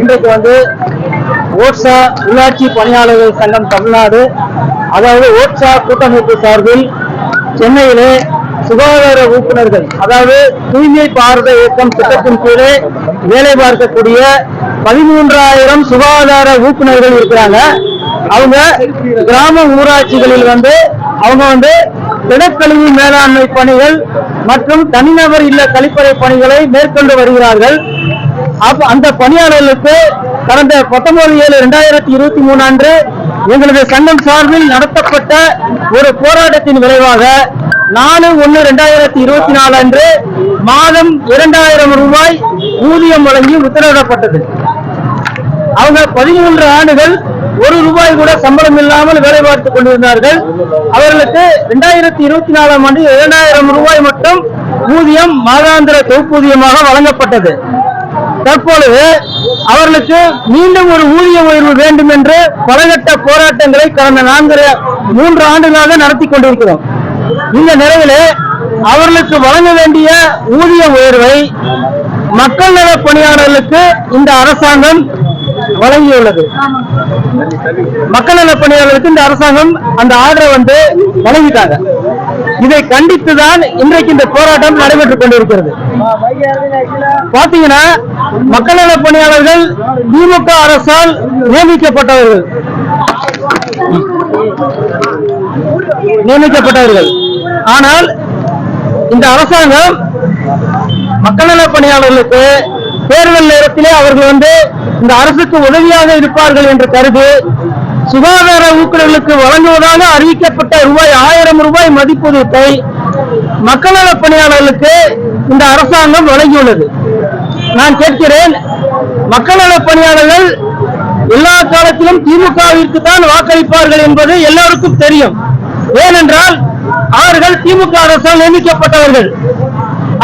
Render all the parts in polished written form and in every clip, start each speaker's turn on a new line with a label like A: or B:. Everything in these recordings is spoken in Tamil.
A: இன்றைக்கு ஓட்சா உள்ளாட்சி பணியாளர்கள் சங்கம் தமிழ்நாடு, அதாவது ஓட்சா கூட்டமைப்பு சார்பில் சென்னையிலே சுகாதார ஊக்குநர்கள், அதாவது தூய்மை பாரத இயக்கம் திட்டத்தின் கீழே வேலை பார்க்கக்கூடிய 13,000 சுகாதார ஊக்குநர்கள் இருக்கிறாங்க. அவங்க கிராம ஊராட்சிகளில் அவங்க திடக்கழிவு மேலாண்மை பணிகள் மற்றும் தனிநபர் இல்ல கழிப்பறை பணிகளை மேற்கொண்டு வருகிறார்கள். அந்த பணியாளர்களுக்கு கடந்த 19/7/2023 அன்று எங்களது சங்கம் சார்பில் நடத்தப்பட்ட ஒரு போராட்டத்தின் விளைவாக 4/1/2024 அன்று மாதம் 2,000 ரூபாய் ஊதியம் வழங்கி உத்தரவிடப்பட்டது. அவங்க 13 ஆண்டுகள் 1 ரூபாய் கூட சம்பளம் இல்லாமல் வேலை பார்த்துக் கொண்டிருந்தார்கள். அவர்களுக்கு 2024 ஆண்டு 2,000 ரூபாய் மட்டும் ஊதியம் மாதாந்திர தொகுப்பூதியமாக வழங்கப்பட்டது. தற்பொழுது அவர்களுக்கு மீண்டும் ஒரு ஊதிய உயர்வு வேண்டும் என்று பலகட்ட போராட்டங்களை கடந்த 3 ஆண்டுகளாக நடத்தி கொண்டிருக்கிறோம். இந்த நிலையிலே அவர்களுக்கு வழங்க வேண்டிய ஊதிய உயர்வை மக்கள் நல பணியாளர்களுக்கு இந்த அரசாங்கம் வழங்கியுள்ளது. மக்கள் நல பணியாளர்களுக்கு இந்த அரசாங்கம் அந்த ஆர்டரை வழங்கிட்டாங்க. இதை கண்டித்துதான் இன்றைக்கு இந்த போராட்டம் நடைபெற்றுக் கொண்டிருக்கிறது. பாத்தீங்கன்னா, மக்கள் நல பணியாளர்கள் திமுக அரசால் நியமிக்கப்பட்டவர்கள். ஆனால் இந்த அரசாங்கம் மக்கள் நல பணியாளர்களுக்கு தேர்தல் நேரத்திலே அவர்கள் இந்த அரசுக்கு உதவியாக இருப்பார்கள் என்று கருதி சுகாதார ஊக்குநர்களுக்கு வழங்குவதாக அறிவிக்கப்பட்ட ரூபாய் 1000 ரூபாய் மதிப்பீட்டை மக்கள் நல பணியாளர்களுக்கு இந்த அரசாங்கம் வழங்கியுள்ளது. நான் கேட்கிறேன், மக்கள் நல பணியாளர்கள் எல்லா காலத்திலும் திமுகவிற்கு தான் வாக்களிப்பார்கள் என்பது எல்லோருக்கும் தெரியும். ஏனென்றால் அவர்கள் திமுக அரசால் நியமிக்கப்பட்டவர்கள்.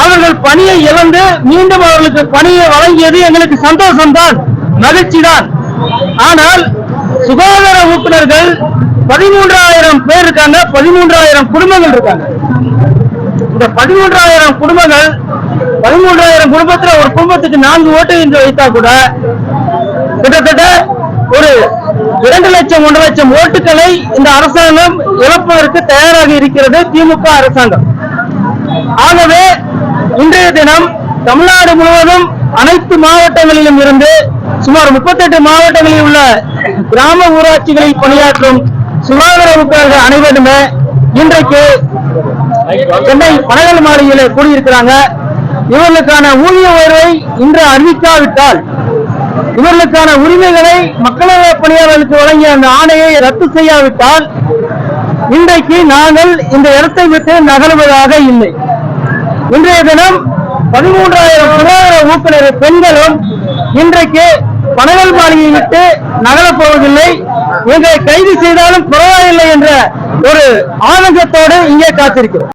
A: அவர்கள் பணியை இழந்து மீண்டும் அவர்களுக்கு பணியை வழங்கியது எங்களுக்கு சந்தோஷம்தான், மகிழ்ச்சி தான். ஆனால் சுகாதார ஊக்குநர்கள் 13,000 பேர் இருக்காங்க, 13,000 குடும்பங்கள் இருக்காங்க. இந்த 13,000 குடும்பங்கள், 13,000 குடும்பத்துல ஒரு குடும்பத்துக்கு 4 ஓட்டு என்று வைத்தா கூட கிட்டத்தட்ட ஒரு 2 லட்சம் 1 லட்சம் ஓட்டுகளை இந்த அரசாங்கம் இழப்பதற்கு தயாராக இருக்கிறது திமுக அரசாங்கம். ஆகவே இன்றைய தினம் தமிழ்நாடு முழுவதும் அனைத்து மாவட்டங்களிலும் இருந்து சுமார் 38 மாவட்டங்களில் உள்ள கிராம ஊராட்சிகளில் பணியாற்றும் சுகாதார ஊக்குநர்கள் அனைவருமே இன்றைக்கு சென்னை பனகல் மாளிகையிலே கூடியிருக்கிறாங்க. இவர்களுக்கான ஊதிய உயர்வை இன்று அறிவிக்காவிட்டால், இவர்களுக்கான உரிமைகளை மக்கள் நல பணியாளர்களுக்கு வழங்கிய அந்த ஆணையை ரத்து செய்யாவிட்டால் இன்றைக்கு நாங்கள் இந்த இடத்தை விட்டு நகர்வதாக இல்லை. இன்றைய தினம் 13,000 சுகாதார ஊக்குநர் பெண்களும் இன்றைக்கு பனகல் மாளிகையை விட்டு நகரப்போவதில்லை. எங்களை கைது செய்தாலும் பரவாயில்லை என்ற ஒரு ஆதங்கத்தோடு இங்கே காத்திருக்கிறோம்.